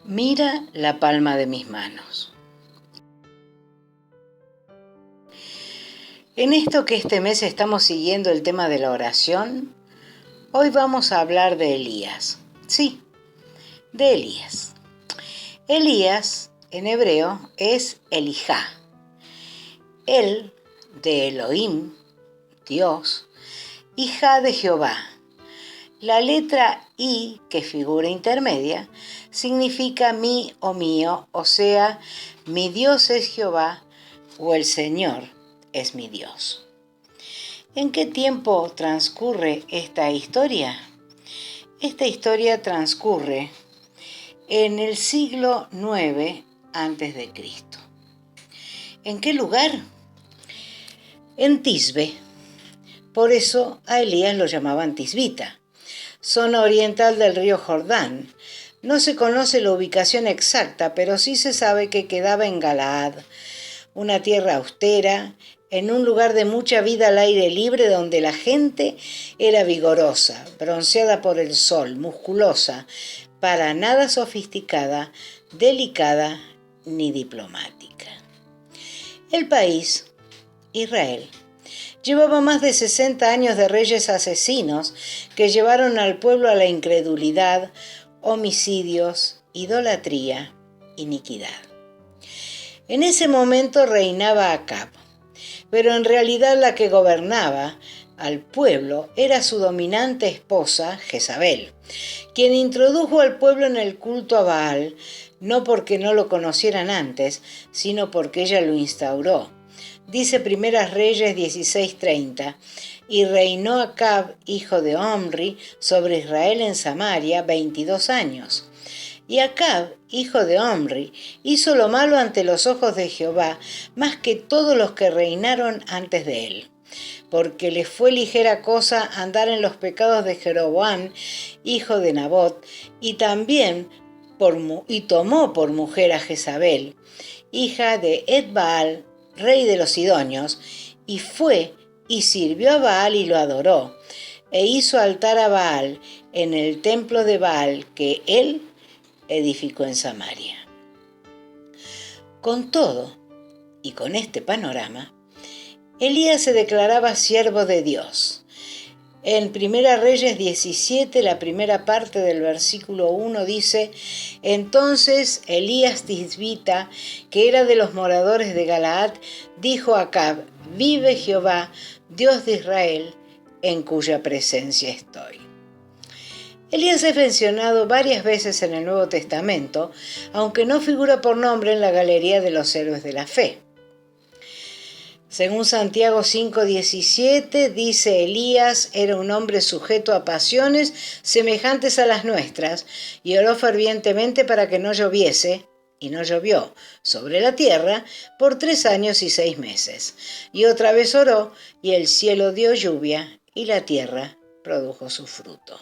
Mira la palma de mis manos. En esto que este mes estamos siguiendo el tema de la oración, hoy vamos a hablar de Elías. Sí, de Elías. Elías, en hebreo, es Elijah. El de Elohim, Dios, y Ja de Jehová. La letra I, que figura intermedia, significa mi o mío, o sea, mi Dios es Jehová o el Señor es mi Dios. ¿En qué tiempo transcurre esta historia? Esta historia transcurre en el siglo IX a.C. ¿En qué lugar? En Tisbe. Por eso a Elías lo llamaban Tisbita, zona oriental del río Jordán. No se conoce la ubicación exacta, pero sí se sabe que quedaba en Galaad, una tierra austera, en un lugar de mucha vida al aire libre donde la gente era vigorosa, bronceada por el sol, musculosa, para nada sofisticada, delicada ni diplomática. El país, Israel, llevaba más de 60 años de reyes asesinos que llevaron al pueblo a la incredulidad, homicidios, idolatría, iniquidad. En ese momento reinaba Acab, pero en realidad la que gobernaba al pueblo era su dominante esposa, Jezabel, quien introdujo al pueblo en el culto a Baal, no porque no lo conocieran antes, sino porque ella lo instauró. Dice Primeras Reyes 16:30, y reinó Acab, hijo de Omri, sobre Israel en Samaria 22 años. Y Acab, hijo de Omri, hizo lo malo ante los ojos de Jehová, más que todos los que reinaron antes de él, porque le fue ligera cosa andar en los pecados de Jeroboam, hijo de Nabot, y también tomó por mujer a Jezabel, hija de Etbaal, rey de los Sidonios, y fue y sirvió a Baal y lo adoró, e hizo altar a Baal en el templo de Baal que él edificó en Samaria. Con todo, y con este panorama, Elías se declaraba siervo de Dios. En Primera Reyes 17, la primera parte del versículo 1 dice: entonces Elías Tisbita, que era de los moradores de Galaad, dijo a Acab: vive Jehová, Dios de Israel, en cuya presencia estoy. Elías es mencionado varias veces en el Nuevo Testamento, aunque no figura por nombre en la galería de los héroes de la fe. Según Santiago 5:17, dice: Elías era un hombre sujeto a pasiones semejantes a las nuestras, y oró fervientemente para que no lloviese, y no llovió sobre la tierra por 3 años y 6 meses. Y otra vez oró, y el cielo dio lluvia, y la tierra produjo su fruto.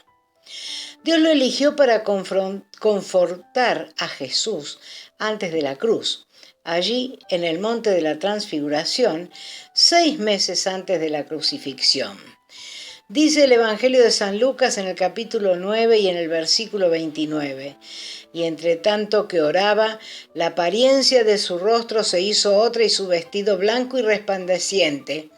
Dios lo eligió para confortar a Jesús antes de la cruz, allí en el monte de la Transfiguración, 6 meses antes de la crucifixión. Dice el Evangelio de San Lucas en el capítulo 9 y en el versículo 29. Y entre tanto que oraba, la apariencia de su rostro se hizo otra y su vestido blanco y resplandeciente.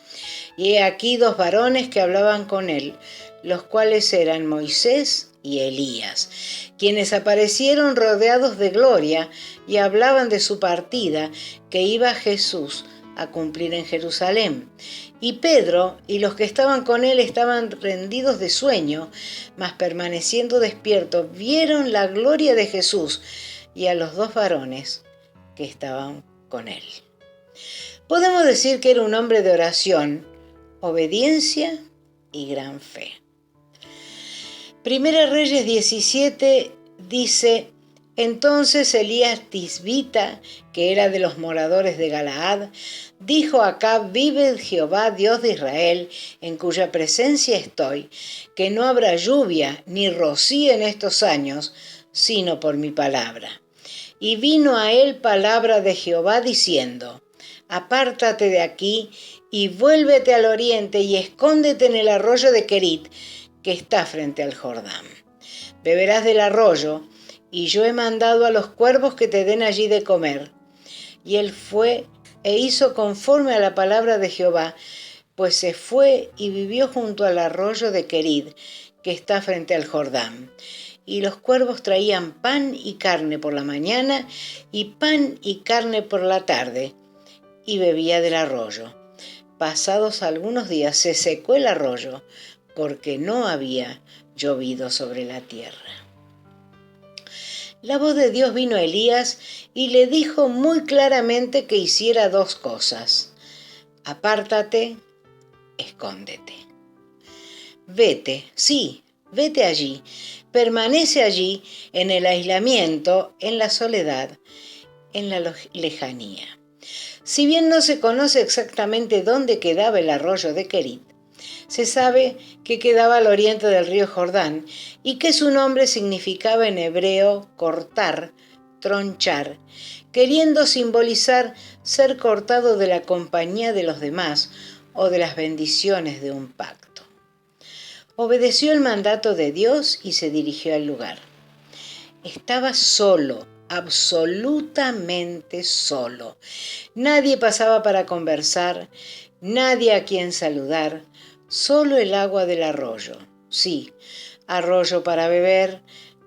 Y he aquí 2 varones que hablaban con él, los cuales eran Moisés y Elías, quienes aparecieron rodeados de gloria y hablaban de su partida que iba Jesús a cumplir en Jerusalén. Y Pedro y los que estaban con él estaban rendidos de sueño, mas permaneciendo despiertos vieron la gloria de Jesús y a los 2 varones que estaban con él. Podemos decir que era un hombre de oración, obediencia y gran fe. Primera Reyes 17 dice: entonces Elías Tisbita, que era de los moradores de Galaad, dijo a Acab: vive Jehová, Dios de Israel, en cuya presencia estoy, que no habrá lluvia ni rocío en estos años, sino por mi palabra. Y vino a él palabra de Jehová diciendo: apártate de aquí y vuélvete al oriente y escóndete en el arroyo de Querit, que está frente al Jordán. Beberás del arroyo y yo he mandado a los cuervos que te den allí de comer. Y él fue e hizo conforme a la palabra de Jehová, pues se fue y vivió junto al arroyo de Querid, que está frente al Jordán. Y los cuervos traían pan y carne por la mañana, y pan y carne por la tarde, y bebía del arroyo. Pasados algunos días se secó el arroyo, porque no había llovido sobre la tierra. La voz de Dios vino a Elías y le dijo muy claramente que hiciera dos cosas. Apártate, escóndete. Vete, sí, vete allí, permanece allí en el aislamiento, en la soledad, en la lejanía. Si bien no se conoce exactamente dónde quedaba el arroyo de Querit, se sabe que quedaba al oriente del río Jordán y que su nombre significaba en hebreo cortar, tronchar, queriendo simbolizar ser cortado de la compañía de los demás o de las bendiciones de un pacto. Obedeció el mandato de Dios y se dirigió al lugar. Estaba solo, absolutamente solo. Nadie pasaba para conversar, nadie a quien saludar, solo el agua del arroyo. Sí, arroyo para beber,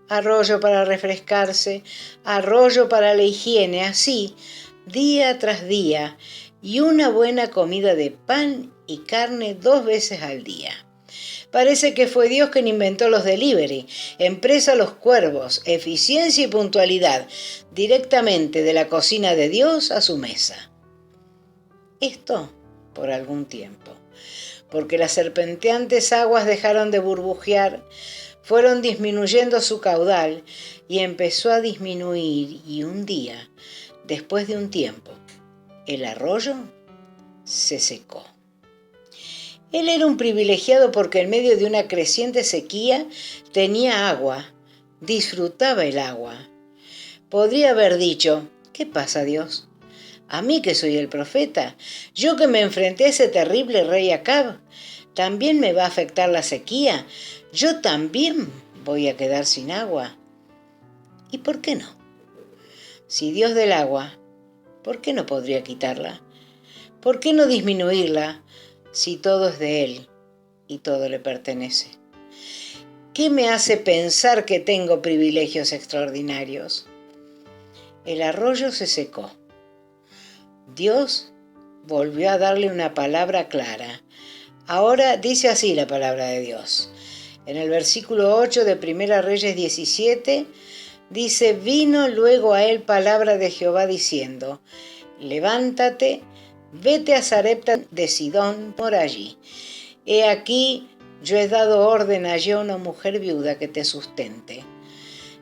arroyo para refrescarse, arroyo para la higiene, así, día tras día, y una buena comida de pan y carne 2 veces al día. Parece que fue Dios quien inventó los delivery, empresa Los Cuervos, eficiencia y puntualidad, directamente de la cocina de Dios a su mesa. Esto por algún tiempo, porque las serpenteantes aguas dejaron de burbujear, fueron disminuyendo su caudal y empezó a disminuir, y un día, después de un tiempo, el arroyo se secó. Él era un privilegiado porque en medio de una creciente sequía tenía agua, disfrutaba el agua. Podría haber dicho, ¿qué pasa, Dios? A mí que soy el profeta, yo que me enfrenté a ese terrible rey Acab, ¿también me va a afectar la sequía? ¿Yo también voy a quedar sin agua? ¿Y por qué no? Si Dios del agua, ¿por qué no podría quitarla? ¿Por qué no disminuirla si todo es de Él y todo le pertenece? ¿Qué me hace pensar que tengo privilegios extraordinarios? El arroyo se secó. Dios volvió a darle una palabra clara. Ahora dice así la palabra de Dios. En el versículo 8 de Primera Reyes 17 dice: vino luego a él palabra de Jehová diciendo: levántate, vete a Sarepta de Sidón por allí. He aquí, yo he dado orden allí a una mujer viuda que te sustente.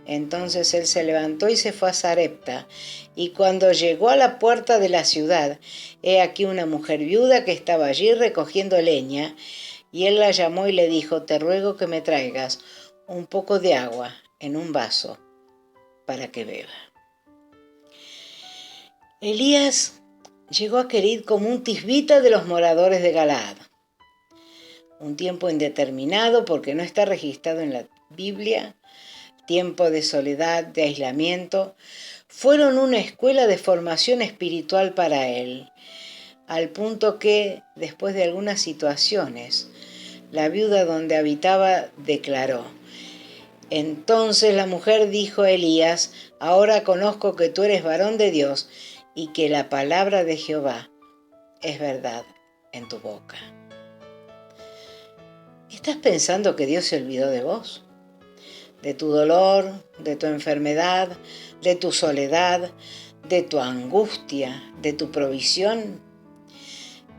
Entonces él se levantó y se fue a Sarepta, y cuando llegó a la puerta de la ciudad, he aquí una mujer viuda que estaba allí recogiendo leña, y él la llamó y le dijo: te ruego que me traigas un poco de agua en un vaso para que beba. Elías llegó a Querid como un tisbita de los moradores de Galaad. Un tiempo indeterminado, porque no está registrado en la Biblia, tiempo de soledad, de aislamiento, fueron una escuela de formación espiritual para él, al punto que, después de algunas situaciones, la viuda donde habitaba declaró: entonces la mujer dijo a Elías: ahora conozco que tú eres varón de Dios y que la palabra de Jehová es verdad en tu boca. ¿Estás pensando que Dios se olvidó de vos? De tu dolor, de tu enfermedad, de tu soledad, de tu angustia, de tu provisión.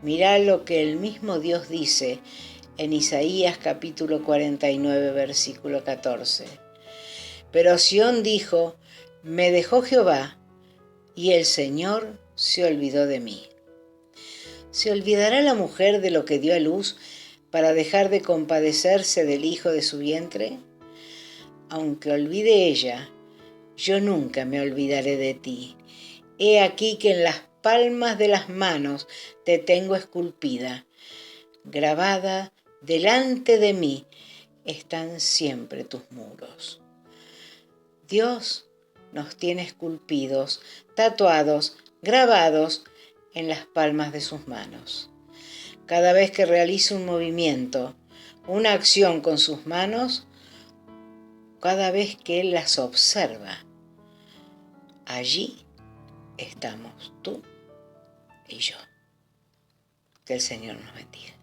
Mirá lo que el mismo Dios dice en Isaías capítulo 49, versículo 14. Pero Sión dijo: me dejó Jehová, y el Señor se olvidó de mí. ¿Se olvidará la mujer de lo que dio a luz para dejar de compadecerse del hijo de su vientre? Aunque olvide ella, yo nunca me olvidaré de ti. He aquí que en las palmas de las manos te tengo esculpida. Grabada delante de mí están siempre tus muros. Dios nos tiene esculpidos, tatuados, grabados en las palmas de sus manos. Cada vez que realiza un movimiento, una acción con sus manos, cada vez que Él las observa, allí estamos tú y yo. Que el Señor nos bendiga.